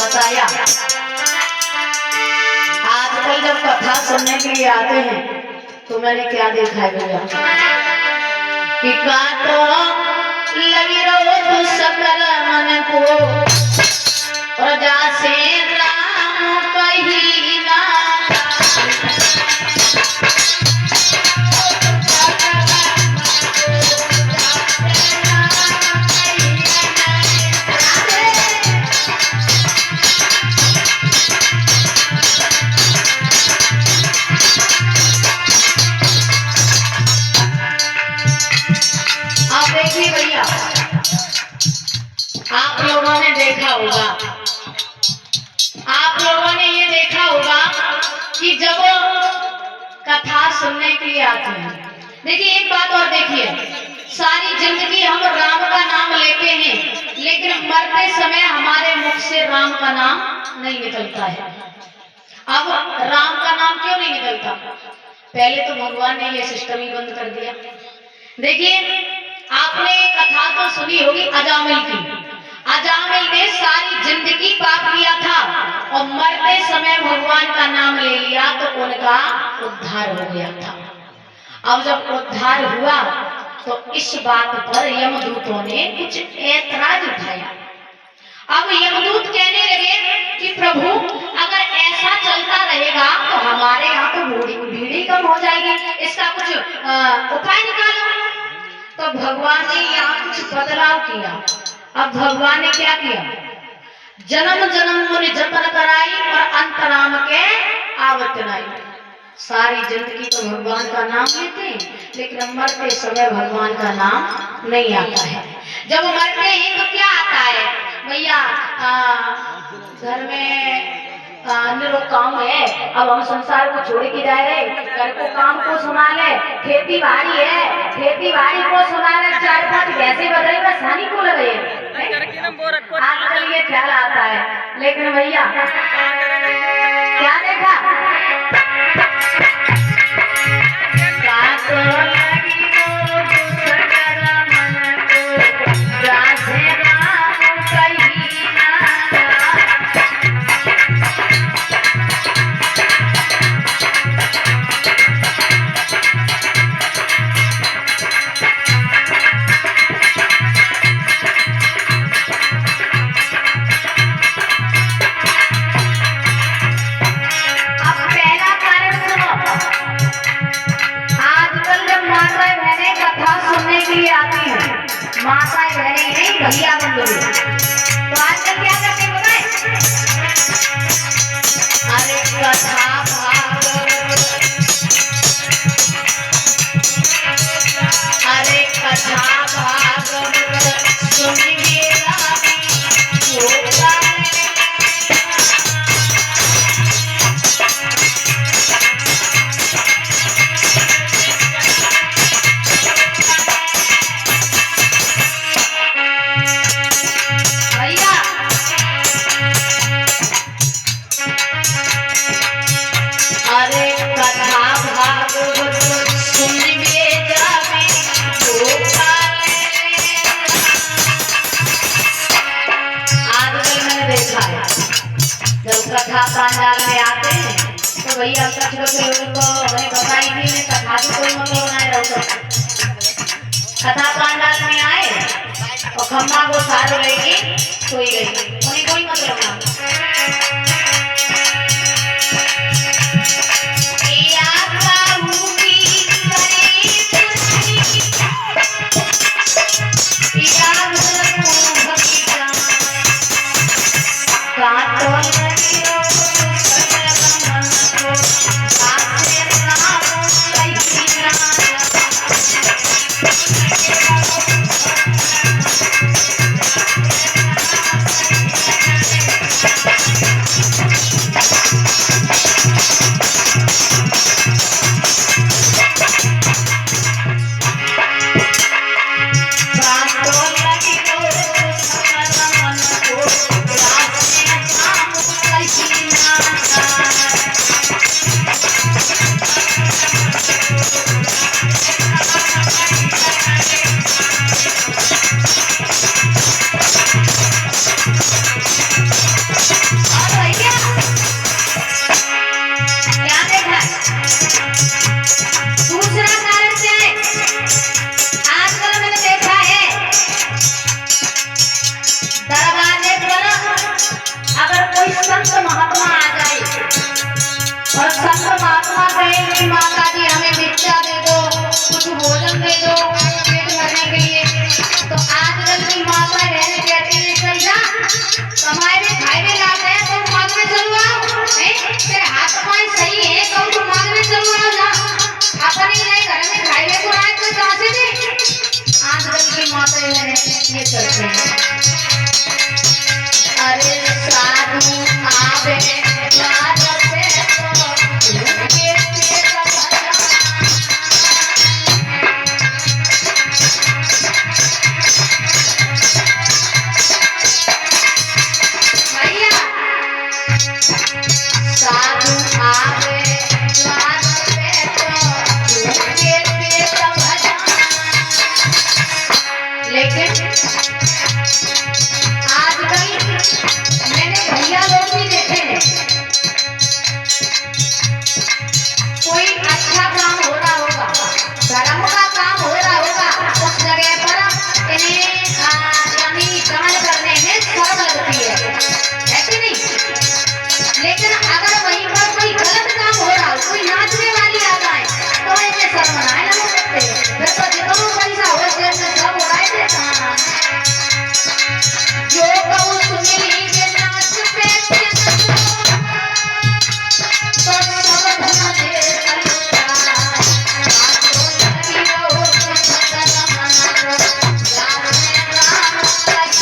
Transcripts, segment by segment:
बताया। आजकल जब कथा सुनने के लिए आते हैं तो मैंने क्या देखा है भैया कि काटो लगी रहो तो सकल मन को प्रजा से राम कही ना। आप देखिए भैया, आप लोगों ने देखा होगा, आप लोगों ने ये देखा होगा कि जब कथा सुनने के लिए आते हैं, देखिए एक बात और देखिए, सारी जिंदगी हम राम का नाम लेते हैं लेकिन मरते समय हमारे मुख से राम का नाम नहीं निकलता है। अब राम का नाम क्यों नहीं निकलता? पहले तो भगवान ने ये सिस्टम ही बंद कर दिया। देखिए आपने कथा तो सुनी होगी अजामिल की। अजामिल ने सारी जिंदगी पाप किया था और मरते समय भगवान का नाम ले लिया तो उनका उद्धार हो गया था। अब जब उद्धार हुआ तो इस बात पर यमदूतों ने कुछ ऐतराज उठाया। अब यमदूत कहने लगे कि प्रभु अगर ऐसा चलता रहेगा तो हमारे यहाँ तो भीड़ कम हो जाएगी, इसका कुछ उपाय निकालो। तो भगवान ने यहाँ कुछ बदलाव किया। अब भगवान ने क्या किया? जन्म जन्म मुनि जतन कराई और अंतराम के आवत नाई। सारी जिंदगी तो भगवान का नाम लेते हैं लेकिन मरते समय भगवान का नाम नहीं आता है। जब मरते हैं तो क्या आता है भैया? घर में निरो काम है, अब हम संसार को छोड़ के जा रहे, घर को काम को संभाले, खेती बाड़ी है, खेती बाड़ी को संभाले, 4-5 भैंसे बदले में सानी को लगे। आजकल ये ख्याल आता है लेकिन भैया क्या देखा? माताएं बहनें नहीं भैया बंधु तो आजकल क्या करते हैं बताएं? अरे कथा भागवत, अरे कथा भागवत सुनिए कथा पंडाल में आते हैं तो भैया छोटे लोगों को हमें बताई थी मैं कथा भी कोई मतलब बनाए रहो। कथा पंडाल में आए और खम्मा को सारो लेके सोई गई, उन्हें कोई मतलब ना। संत महात्मा आ जाए और संत महात्मा कहे कि माता जी हमें भिक्षा दे दो, कुछ भोजन दे दो पेट भरने के लिए, तो आजकल की माता बहन कहती है सही ना, कमाए में खाए में लाते हैं तो मांग में चलवाओ, तेरे हाथ पाए सही है तो मांग में चलवाओ जा, अपने नहीं घर में खाए में को आए तो कहाँ से दे। आजकल की माता बहन ये करते हैं। अरे साधु आवे द्वार पे तो उनके भैया साधु आवे द्वार पे तो उनके पेट भजा। लेकिन आजकल मैंने भैया लोग भी देखे हैं, कोई अच्छा काम हो रहा होगा, धर्म का काम हो रहा होगा, उस जगह पर इन्हें यानी दान करने में शर्म लगती है कि नहीं। लेकिन अगर वहीं पर कोई गलत काम हो रहा हो, कोई नाचने वाली आ जाए तो इन्हें शर्म ना लग सकते, फिर तो जितना पैसा हो जेब में सब उड़ाए देता। जो कहूँ सुनिए के नाच पे तो सब धन दे कलुता, बातों लगी हो तो सकल मन जाने राम कही।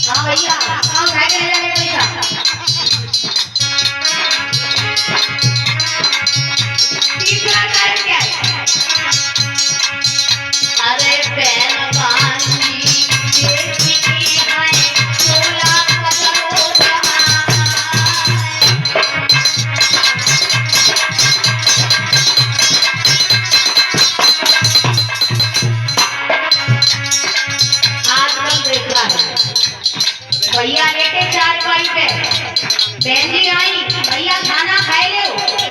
हाँ भैया कहाँ उठाए के ले जाने पैसा। तीसरा कारण क्या है? अरे पहलवान जी देखी है चोला कदमों आजकल देख रहा है भैया लेटे चार पाई पे बहन जी आई, भैया खाना खाए ले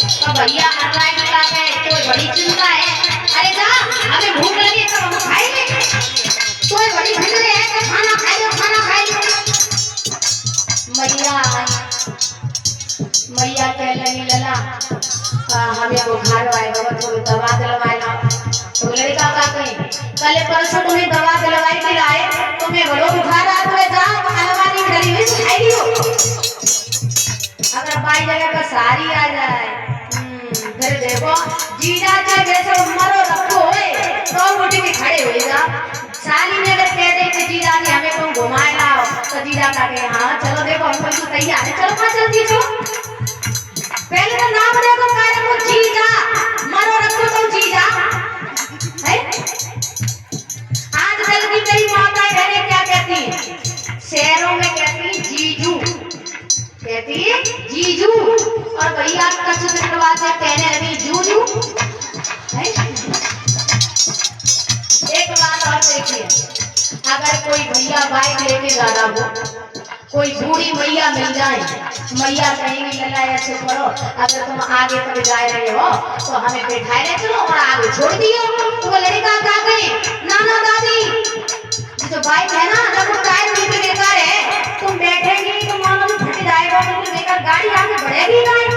तो भैया हलवाई का है कोई बड़ी चिंता है, अरे जा हमें भूख लगी तो हम खाएंगे, कोई बड़ी फिक्र है तो खाना खाए लो खाना खाए लो। मैया कह लगी लला हमें बुखार आएगा थोड़ी दवा दिलवाए ला, तो लड़का का कहीं कल परसों तुम्हें दवा दिलवाई के लाए, तुम्हें बड़ो बुखार आ तुम्हें जाओ अलमारी में डली हुई खाई लियो। अगर बाई जगह पर सारी आ जाए फिर देखो जीजा चाहे जैसे मरो रखो होए तो रोटी भी खड़े हो जा। साली ने अगर कह दे कि जीजा जी हमें तुम घुमाए लाओ तो जीजा का कहे हाँ चलो देखो हम बिल्कुल तैयार है, चलो कहाँ चलती चलो। पहले तो नाम देखो कार्य को जीजा, मरो रखो तो जीजा है। आजकल की कई माताएं बहनें क्या कहती हैं, शहरों में कहती हैं जीजू, कहती है जीजू, और भैया कच्छ दरवाजे कहने लगी जूजू है। एक बात और देखिए, अगर कोई भैया बाइक लेके जा रहा हो, कोई बूढ़ी मैया मिल जाए, मैया कहेंगी लला ऐसे करो, अगर तुम आगे कभी जा रहे हो तो हमें बैठाए रहे चलो और आगे छोड़ दियो, तो वो लड़का क्या कहे नाना दादी जो बाइक है ना जब टायर बिल्कुल बेकार है, तुम बैठेंगी तो मानो फट जाएगा, बिल्कुल बेकार गाड़ी आगे बढ़ेगी नहीं।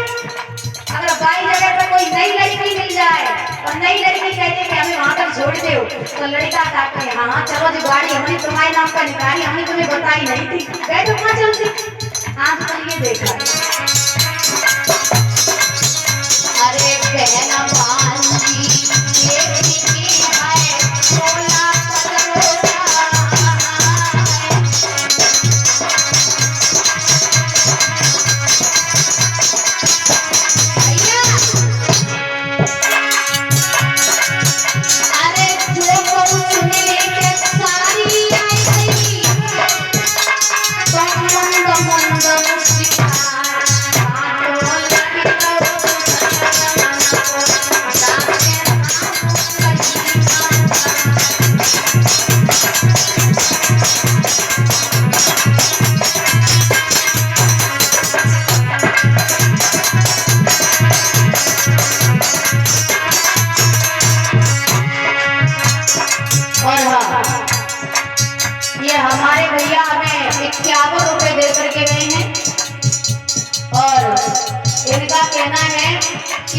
अगर बाई जगह पर कोई नई लड़की मिल जाए और नई लड़की कहते कि हमें वहां तक छोड़ दो, तो लड़का कहता है हाँ चलो जो गाड़ी हमने तुम्हारे नाम पर निकाली, हमने तुम्हें बताई नहीं थी, बैठो कहाँ चलती। आज तो ये देखा अरे बहना बांधी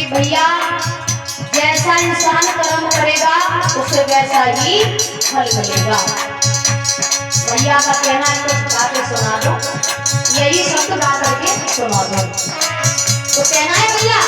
कि भैया जैसा इंसान कर्म करेगा उसे वैसा ही फल मिलेगा। भैया का कहना है तो गा के सुना दो, यही शब्द गा करके सुना दो। तो कहना है भैया